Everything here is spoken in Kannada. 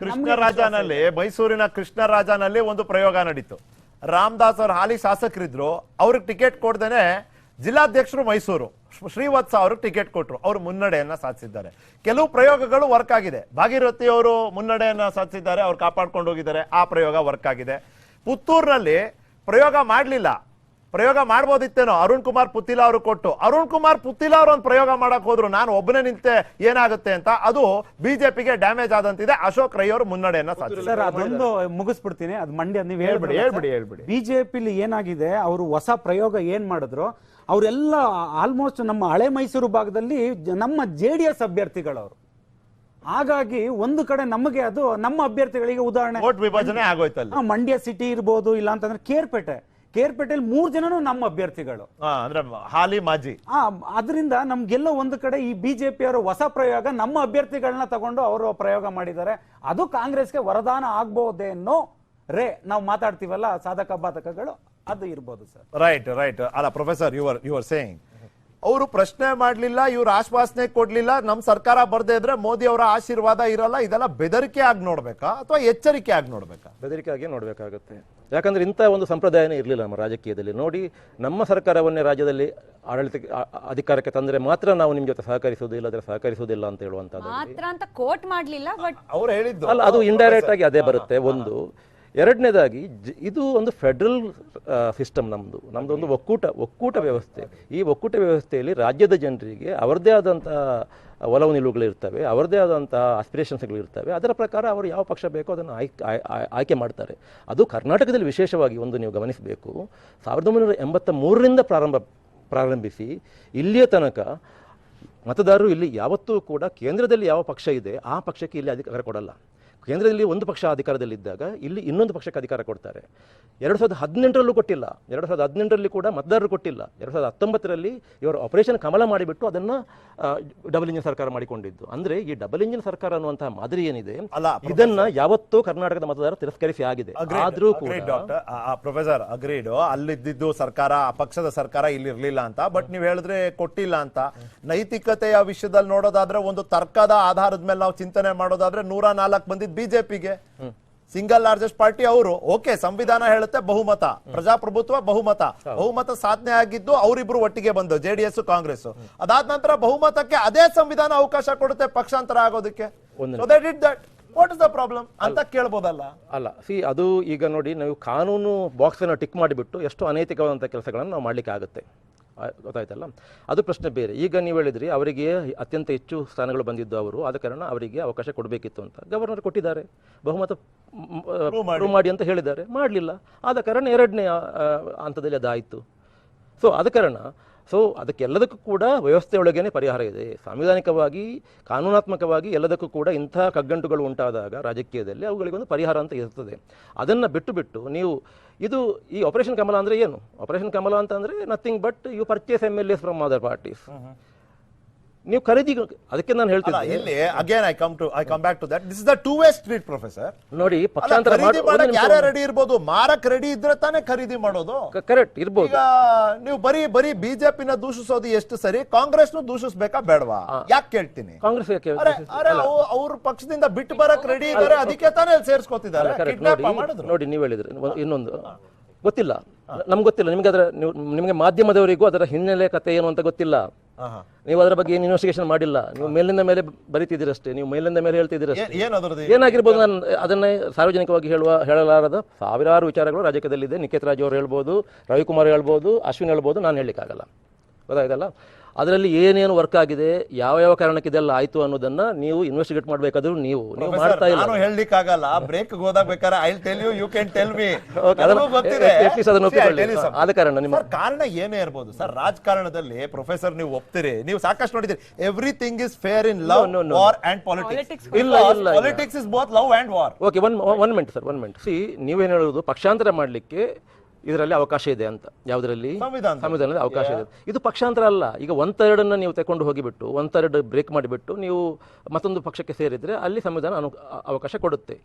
ಕೃಷ್ಣರಾಜನಲ್ಲಿ ಮೈಸೂರಿನ ಕೃಷ್ಣರಾಜನಲ್ಲಿ ಒಂದು ಪ್ರಯೋಗ ನಡೀತು. ರಾಮದಾಸ್ ಅವರು ಹಾಲಿ ಶಾಸಕರಿದ್ರು, ಅವ್ರಿಗೆ ಟಿಕೆಟ್ ಕೊಡ್ದೇನೆ ಜಿಲ್ಲಾಧ್ಯಕ್ಷರು ಮೈಸೂರು ಶ್ರೀವತ್ಸ ಅವ್ರಿಗೆ ಟಿಕೆಟ್ ಕೊಟ್ರು, ಅವರು ಮುನ್ನಡೆಯನ್ನ ಸಾಧಿಸಿದ್ದಾರೆ. ಕೆಲವು ಪ್ರಯೋಗಗಳು ವರ್ಕ್ ಆಗಿದೆ. ಭಾಗೀರಥಿ ಅವರು ಮುನ್ನಡೆಯನ್ನ ಸಾಧಿಸಿದ್ದಾರೆ, ಅವ್ರು ಕಾಪಾಡ್ಕೊಂಡು ಹೋಗಿದ್ದಾರೆ, ಆ ಪ್ರಯೋಗ ವರ್ಕ್ ಆಗಿದೆ. ಪುತ್ತೂರಿನಲ್ಲಿ ಪ್ರಯೋಗ ಮಾಡ್ಲಿಲ್ಲ, ಪ್ರಯೋಗ ಮಾಡ್ಬೋದಿತ್ತೇನೋ, ಅರುಣ್ ಕುಮಾರ್ ಪುತ್ತಿಲ ಅವರು ಕೊಟ್ಟು, ಅರುಣ್ ಕುಮಾರ್ ಪುತ್ತಿಲ ಅವರು ಒಂದು ಪ್ರಯೋಗ ಮಾಡಕ್ ಹೋದ್ರು, ನಾನು ಒಬ್ಬನೇ ನಿಂತೆ ಏನಾಗುತ್ತೆ ಅಂತ, ಅದು ಬಿಜೆಪಿಗೆ ಡ್ಯಾಮೇಜ್ ಆದಂತಿದೆ. ಅಶೋಕ್ ರೈ ಅವರು ಮುನ್ನಡೆಯನ್ನ ಸಾಧಿಸಿದ್ದಾರೆ. ಅದೊಂದು ಮುಗಿಸ್ಬಿಡ್ತೀನಿ, ಅದು ಮಂಡ್ಯ ನೀವು ಹೇಳ್ಬಿಡಿ. ಬಿಜೆಪಿಲಿ ಏನಾಗಿದೆ, ಅವರು ಹೊಸ ಪ್ರಯೋಗ ಏನ್ ಮಾಡಿದ್ರು, ಅವರೆಲ್ಲ ಆಲ್ಮೋಸ್ಟ್ ನಮ್ಮ ಹಳೆ ಮೈಸೂರು ಭಾಗದಲ್ಲಿ ನಮ್ಮ ಜೆಡಿಎಸ್ ಅಭ್ಯರ್ಥಿಗಳವರು. ಹಾಗಾಗಿ ಒಂದು ಕಡೆ ನಮಗೆ ಅದು ನಮ್ಮ ಅಭ್ಯರ್ಥಿಗಳಿಗೆ ಉದಾಹರಣೆ ವೋಟ್ ವಿಭಜನೆ ಆಗೋಯ್ತಲ್ಲ. ಮಂಡ್ಯ ಸಿಟಿ ಇರ್ಬೋದು, ಇಲ್ಲ ಅಂತಂದ್ರೆ ಕೇರ್ಪೇಟೆಯಲ್ಲಿ 3 ಜನನು ನಮ್ಮ ಅಭ್ಯರ್ಥಿಗಳು, ಅಂದ್ರೆ ಹಾಲಿ ಮಾಜಿ. ಅದರಿಂದ ನಮ್ಗೆಲ್ಲೋ ಒಂದು ಕಡೆ ಈ ಬಿಜೆಪಿ ಅವರ ಹೊಸ ಪ್ರಯೋಗ ನಮ್ಮ ಅಭ್ಯರ್ಥಿಗಳನ್ನ ತಗೊಂಡು ಅವರು ಪ್ರಯೋಗ ಮಾಡಿದ್ದಾರೆ. ಅದು ಕಾಂಗ್ರೆಸ್ಗೆ ವರದಾನ ಆಗ್ಬಹುದೇನೋ ರೇ ನಾವು ಮಾತಾಡ್ತೀವಲ್ಲ ಸಾಧಕ ಬಾಧಕಗಳು, ಅದು ಇರ್ಬೋದು ಸರ್. ರೈಟ್ ಅಲ್ಲ ಪ್ರೊಫೆಸರ್, ಯುವರ್ ಸೇಯಿಂಗ್ ಅವರು ಪ್ರಶ್ನೆ ಮಾಡ್ಲಿಲ್ಲ, ಇವ್ರು ಆಶ್ವಾಸನೆ ಕೊಡ್ಲಿಲ್ಲ, ನಮ್ ಸರ್ಕಾರ ಬರ್ದೇ ಇದ್ರೆ ಮೋದಿ ಅವರ ಆಶೀರ್ವಾದ ಇರಲ್ಲ, ಇದೆಲ್ಲ ಬೆದರಿಕೆ ಆಗಿ ನೋಡ್ಬೇಕಾ ಅಥವಾ ಎಚ್ಚರಿಕೆ ಆಗಿ ನೋಡ್ಬೇಕಾ? ಬೆದರಿಕೆ ಆಗಿ ನೋಡ್ಬೇಕಾಗುತ್ತೆ. ಯಾಕಂದ್ರೆ ಇಂಥ ಒಂದು ಸಂಪ್ರದಾಯನೇ ಇರಲಿಲ್ಲ ನಮ್ಮ ರಾಜಕೀಯದಲ್ಲಿ. ನೋಡಿ, ನಮ್ಮ ಸರ್ಕಾರವನ್ನೇ ರಾಜ್ಯದಲ್ಲಿ ಆಡಳಿತ ಅಧಿಕಾರಕ್ಕೆ ತಂದ್ರೆ ಮಾತ್ರ ನಾವು ನಿಮ್ ಜೊತೆ ಸಹಕರಿಸುವುದಿಲ್ಲ, ಅದರ ಸಹಕರಿಸುವುದಿಲ್ಲ ಅಂತ ಹೇಳುವಂತದ್ದು ಕೋಟ್ ಮಾಡ್ಲಿಲ್ಲ, ಬಟ್ ಅವ್ರು ಹೇಳಿದ್ದು ಅಲ್ಲ, ಅದು ಇಂಡೈರೆಕ್ಟ್ ಆಗಿ ಅದೇ ಬರುತ್ತೆ ಒಂದು. ಎರಡನೇದಾಗಿ ಇದು ಒಂದು ಫೆಡರಲ್ ಸಿಸ್ಟಮ್, ನಮ್ದು ಒಂದು ಒಕ್ಕೂಟ ವ್ಯವಸ್ಥೆ. ಈ ಒಕ್ಕೂಟ ವ್ಯವಸ್ಥೆಯಲ್ಲಿ ರಾಜ್ಯದ ಜನರಿಗೆ ಅವರದೇ ಆದಂತಹ ಒಲವು ನಿಲುವುಗಳಿರ್ತವೆ, ಅವರದೇ ಆದಂತಹ ಆಸ್ಪಿರೇಷನ್ಸ್ಗಳಿರ್ತವೆ. ಅದರ ಪ್ರಕಾರ ಅವರು ಯಾವ ಪಕ್ಷ ಬೇಕೋ ಅದನ್ನು ಆಯ್ಕೆ ಮಾಡ್ತಾರೆ. ಅದು ಕರ್ನಾಟಕದಲ್ಲಿ ವಿಶೇಷವಾಗಿ ಒಂದು ನೀವು ಗಮನಿಸಬೇಕು, 1983ರಿಂದ ಪ್ರಾರಂಭಿಸಿ ಇಲ್ಲಿಯ ತನಕ ಮತದಾರರು ಇಲ್ಲಿ ಯಾವತ್ತೂ ಕೂಡ ಕೇಂದ್ರದಲ್ಲಿ ಯಾವ ಪಕ್ಷ ಇದೆ ಆ ಪಕ್ಷಕ್ಕೆ ಇಲ್ಲಿ ಅಧಿಕಾರ ಕೊಡಲ್ಲ. ಕೇಂದ್ರದಲ್ಲಿ ಒಂದು ಪಕ್ಷ ಅಧಿಕಾರದಲ್ಲಿದ್ದಾಗ ಇಲ್ಲಿ ಇನ್ನೊಂದು ಪಕ್ಷಕ್ಕೆ ಅಧಿಕಾರ ಕೊಡ್ತಾರೆ. 2018ರಲ್ಲೂ ಕೊಟ್ಟಿಲ್ಲ, 2018ರಲ್ಲಿ ಕೂಡ ಮತದಾರರು ಕೊಟ್ಟಿಲ್ಲ. 2019ರಲ್ಲಿ ಇವರು ಆಪರೇಷನ್ ಕಮಲ ಮಾಡಿಬಿಟ್ಟು ಅದನ್ನು ಡಬಲ್ ಇಂಜಿನ್ ಸರ್ಕಾರ ಮಾಡಿಕೊಂಡಿದ್ದು. ಅಂದ್ರೆ ಈ ಡಬಲ್ ಇಂಜಿನ್ ಸರ್ಕಾರ ಅನ್ನುವಂತಹ ಮಾದರಿ ಏನಿದೆ, ಇದನ್ನ ಯಾವತ್ತೂ ಕರ್ನಾಟಕದ ಮತದಾರ ತಿರಸ್ಕರಿಸಿ ಆಗಿದೆ. ಆದ್ರೂ ಕೂಡ ಪ್ರೊಫೆಸರ್ ಅಗ್ರೀಡ್, ಅಲ್ಲಿದ್ದು ಸರ್ಕಾರ, ಪಕ್ಷದ ಸರ್ಕಾರ ಇಲ್ಲಿ ಇರ್ಲಿಲ್ಲ ಅಂತ, ಬಟ್ ನೀವ್ ಹೇಳಿದ್ರೆ ಕೊಟ್ಟಿಲ್ಲ ಅಂತ. ನೈತಿಕತೆಯ ವಿಷಯದಲ್ಲಿ ನೋಡೋದಾದ್ರೆ, ಒಂದು ತರ್ಕದ ಆಧಾರದ ಮೇಲೆ ನಾವು ಚಿಂತನೆ ಮಾಡೋದಾದ್ರೆ 104 ಬಂದಿದ್ದು ಬಿಜೆಪಿಗೆ, ಸಿಂಗಲ್ ಲಾರ್ಜೆಸ್ಟ್ ಪಾರ್ಟಿ ಅವರು. ಓಕೆ, ಸಂವಿಧಾನ ಹೇಳುತ್ತೆ ಬಹುಮತ, ಪ್ರಜಾಪ್ರಭುತ್ವ ಬಹುಮತ ಸಾಧನೆ ಆಗಿದ್ದು ಅವರಿಬ್ರು ಒಟ್ಟಿಗೆ ಬಂದು ಜೆಡಿಎಸ್ ಕಾಂಗ್ರೆಸ್. ಅದಾದ ನಂತರ ಬಹುಮತಕ್ಕೆ ಅದೇ ಸಂವಿಧಾನ ಅವಕಾಶ ಕೊಡುತ್ತೆ ಪಕ್ಷಾಂತರ ಆಗೋದಕ್ಕೆ. ವಾಟ್ ಇಸ್ ದ ಪ್ರಾಬ್ಲಮ್ ಅಂತ ಕೇಳಬಹುದಲ್ಲ? ಅಲ್ಲ, ಅದು ಈಗ ನೋಡಿ, ನಾವು ಕಾನೂನು ಬಾಕ್ಸ್ ಅನ್ನು ಟಿಕ್ ಮಾಡಿಬಿಟ್ಟು ಎಷ್ಟು ಅನೈತಿಕವಾದಂತಹ ಕೆಲಸಗಳನ್ನು ನಾವು ಮಾಡ್ಲಿಕ್ಕೆ ಆಗುತ್ತೆ, ಗೊತ್ತಾಯ್ತಲ್ಲ? ಅದು ಪ್ರಶ್ನೆ ಬೇರೆ. ಈಗ ನೀವು ಹೇಳಿದ್ರಿ ಅವರಿಗೆ ಅತ್ಯಂತ ಹೆಚ್ಚು ಸ್ಥಾನಗಳು ಬಂದಿದ್ದು ಅವರು, ಆದ ಕಾರಣ ಅವರಿಗೆ ಅವಕಾಶ ಕೊಡಬೇಕಿತ್ತು ಅಂತ ಗವರ್ನರ್ ಕೊಟ್ಟಿದ್ದಾರೆ, ಬಹುಮತ ಮಾಡಿ ಅಂತ ಹೇಳಿದ್ದಾರೆ, ಮಾಡಲಿಲ್ಲ. ಆದ ಕಾರಣ 2ನೇ ಹಂತದಲ್ಲಿ ಅದಾಯಿತು. ಆದ ಕಾರಣ ಅದಕ್ಕೆಲ್ಲದಕ್ಕೂ ಕೂಡ ವ್ಯವಸ್ಥೆಯೊಳಗೇನೆ ಪರಿಹಾರ ಇದೆ. ಸಾಂವಿಧಾನಿಕವಾಗಿ, ಕಾನೂನಾತ್ಮಕವಾಗಿ ಎಲ್ಲದಕ್ಕೂ ಕೂಡ ಇಂಥ ಕಗ್ಗಂಟುಗಳು ಉಂಟಾದಾಗ ರಾಜಕೀಯದಲ್ಲಿ ಅವುಗಳಿಗೊಂದು ಪರಿಹಾರ ಅಂತ ಇರ್ತದೆ. ಅದನ್ನು ಬಿಟ್ಟು ನೀವು ಈ ಆಪರೇಷನ್ ಕಮಲ ಅಂದ್ರೆ ಏನು? ಆಪರೇಷನ್ ಕಮಲ ಅಂತಂದ್ರೆ nothing but you purchase MLAs from other parties. ನೀವು ಖರೀದಿ, ಅದಕ್ಕೆ ನಾನು ಹೇಳ್ತೀನಿ ಇಲ್ಲಿ again I come back to that. This is the two way street professor. ನೋಡಿ, ಪಕ್ಷಾಂತರ ಯಾರೇ ರೆಡಿ ಇರ್ಬೋದು, ಮಾರಕ್ ರೆಡಿ ಇದ್ರೆ ತಾನೇ ಖರೀದಿ ಮಾಡೋದು. ಕರೆಕ್ಟ್ ಇರ್ಬೋದು. ಈಗ ನೀವು ಬರೀ ಬಿಜೆಪಿನ ದೂಷಿಸೋದು ಎಷ್ಟು ಸರಿ, ಕಾಂಗ್ರೆಸ್ ನು ದೂಷಿಸ್ಬೇಕಾ ಬೇಡವಾ? ಯಾಕೆ ಕೇಳ್ತೀನಿ, ಕಾಂಗ್ರೆಸ್ ಅವ್ರ ಪಕ್ಷದಿಂದ ಬಿಟ್ಟು ಬರಕ್ ರೆಡಿ ಇದ್ದಾರೆ, ಅದಕ್ಕೆ ತಾನೇ ಸೇರ್ಸ್ಕೊತಿದ್ದಾರೆ. ನೋಡಿ, ನೀವು ಹೇಳಿದ್ರೆ ಇನ್ನೊಂದು ಗೊತ್ತಿಲ್ಲ, ನಮ್ಗೆ ಗೊತ್ತಿಲ್ಲ, ನಿಮಗೆ ಮಾಧ್ಯಮದವರಿಗೂ ಅದರ ಹಿನ್ನೆಲೆ ಕಥೆ ಏನು ಅಂತ ಗೊತ್ತಿಲ್ಲ. ನೀವು ಅದರ ಬಗ್ಗೆ ಏನು ಇನ್ವೆಸ್ಟಿಗೇಷನ್ ಮಾಡಿಲ್ಲ, ನೀವು ಮೇಲಿಂದ ಮೇಲೆ ಬರೀತಿದ್ದೀರಷ್ಟೇ, ನೀವು ಮೇಲಿಂದ ಮೇಲೆ ಹೇಳ್ತಿದ್ದೀರಷ್ಟೇ. ಏನಾಗಿರ್ಬೋದು, ನಾನು ಅದನ್ನೇ ಸಾರ್ವಜನಿಕವಾಗಿ ಹೇಳಲಾರದ ಸಾವಿರಾರು ವಿಚಾರಗಳು ರಾಜಕೀಯದಲ್ಲಿದೆ. ನಿಖೇತ್ ರಾಜ್ ಅವರು ಹೇಳ್ಬೋದು, ರವಿಕುಮಾರ್ ಹೇಳ್ಬೋದು, ಅಶ್ವಿನ್ ಹೇಳ್ಬೋದು, ನಾನು ಹೇಳಲಿಕ್ಕಾಗಲ್ಲ, ಗೊತ್ತಾಯ್ತಲ್ಲ? ಅದರಲ್ಲಿ ಏನೇನು ವರ್ಕ್ ಆಗಿದೆ, ಯಾವ ಕಾರಣಕ್ಕೆ ಇದೆಲ್ಲ ಆಯ್ತು ಅನ್ನೋದನ್ನ ನೀವು ಇನ್ವೆಸ್ಟಿಗೇಟ್ ಮಾಡಬೇಕಾದ್ರೂ ನೀವು ಮಾಡ್ತಾ ಇಲ್ಲ. ನಾನು ಹೇಳಲಿಕ್ಕಾಗಲ್ಲ, ಬ್ರೇಕ್ ಹೋದಾಗ ಬೇಕಾದ್ರೆ I will tell you, you can tell me. ಆದ ಕಾರಣ ನಿಮ್ಮ ಕಾರಣ ಏನೇ ಇರಬಹುದು ಸರ್, ರಾಜಕಾರಣದಲ್ಲಿ ಪ್ರೊಫೆಸರ್ ನೀವು ಒಪ್ತೀರಿ, ನೀವು ಸಾಕಷ್ಟು ನೋಡಿದಿರಿ. Everything is fair in love, war and politics. Politics is both love and war. Okay, one minute sir, one minute. ನೀವೇನು ಹೇಳೋದು, ಪಕ್ಷಾಂತರ ಮಾಡಲಿಕ್ಕೆ ಇದರಲ್ಲಿ ಅವಕಾಶ ಇದೆ ಅಂತ, ಯಾವುದರಲ್ಲಿ? ಸಂವಿಧಾನದಲ್ಲಿ ಅವಕಾಶ ಇದೆ. ಇದು ಪಕ್ಷಾಂತರ ಅಲ್ಲ. ಈಗ 1/3 ನೀವು ತಗೊಂಡು ಹೋಗಿಬಿಟ್ಟು 1/3 ಬ್ರೇಕ್ ಮಾಡಿಬಿಟ್ಟು ನೀವು ಮತ್ತೊಂದು ಪಕ್ಷಕ್ಕೆ ಸೇರಿದ್ರೆ ಅಲ್ಲಿ ಸಂವಿಧಾನ ಅವಕಾಶ ಕೊಡುತ್ತೆ.